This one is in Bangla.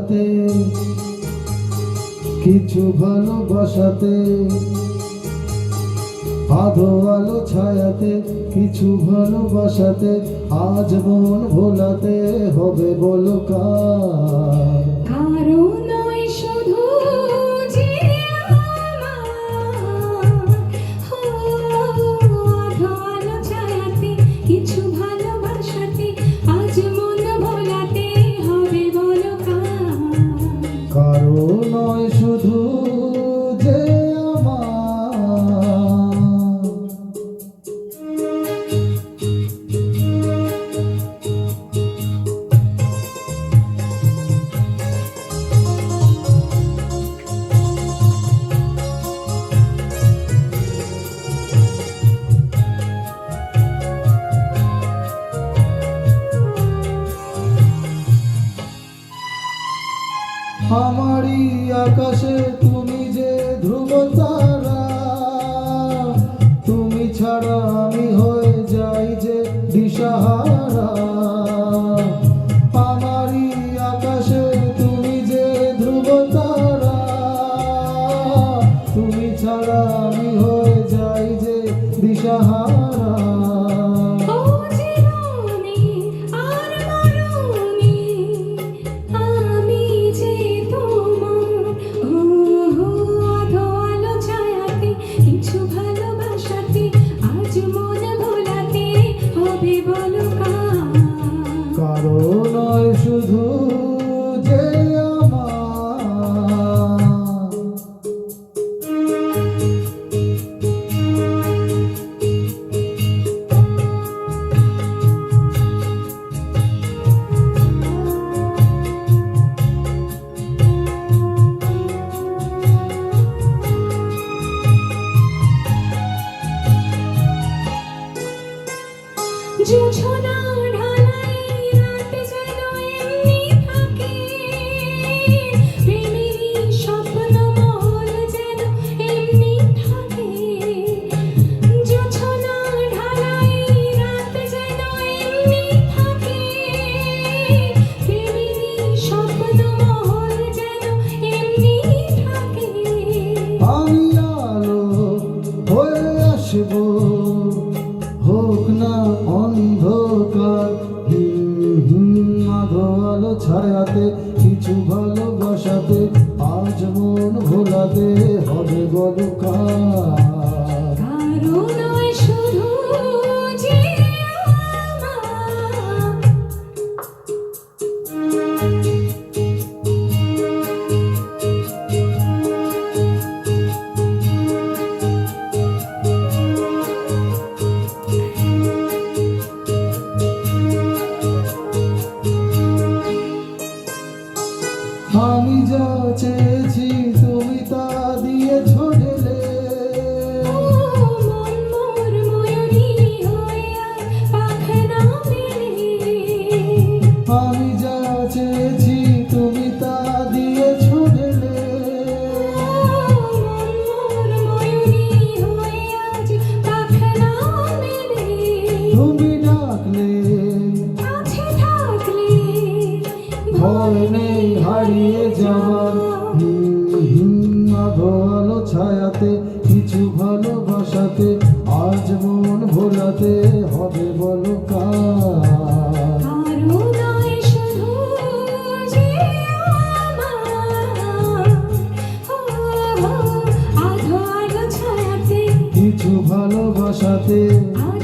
ছায়াতে, কিছু ভালোবাসাতে, আধো আলো ছায়াতে, কিছু ভালোবাসাতে, আজ মন ভোলাতে হবে বলো কার? কারো নয় শুধু যে আমার, আধো আলো ছায়াতে, কিছু ভালোবাসাতে, আজ মন ভোলাতে হবে বলো কার? কারো নয় শুধু যে আমার। আমারই আকাশে তুমি যে ধ্রুব তারা, তুমি ছাড়া আমি হয়ে যাই যে দিশাহারা। আমারই আকাশে তুমি যে ধ্রুব তারা, তুমি ছাড়া আমি হয়ে যাই যে দিশাহারা। কারো নয় শুধু যে আমার। জোছনা ঢালাই রাত যেন এমনি থাকে, প্রেমেরই স্বপ্ন মহল যেন এমনি থাকে। জোছনা ঢালাই রাত যেন এমনি থাকে, প্রেমেরই স্বপ্ন মহল যেন এমনি থাকে। আমি আলো হয়ে আসবো, হোক না অন্ধকার। আধো আলো ছায়াতে, কিছু ভালোবাসাতে, আজ মন ভোলাতে হবে বলো কার? কারো নয় শুধু যে আমার। আমি যা চেয়েছি তুমি তা দিয়ে ঢেলে, মন মোর ময়ূরী হয়ে আজ পাখনা মেলে। আমি যা চেয়েছি তুমি তা দিয়ে ঢেলে। মন মোর ময়ূরী হয়ে আজ পাখনা মেলে। তুমি ডাকলে কাছে থাকলে ভয় নেই হারিয়ে যাওয়ার। আধো আলো ছায়াতে, কিছু ভালোবাসাতে, আজ মন ভোলাতে হবে বলো কার? কারো নয় শুধু যে আমার, আধো আলো ছায়াতে, কিছু ভালোবাসাতে, আজ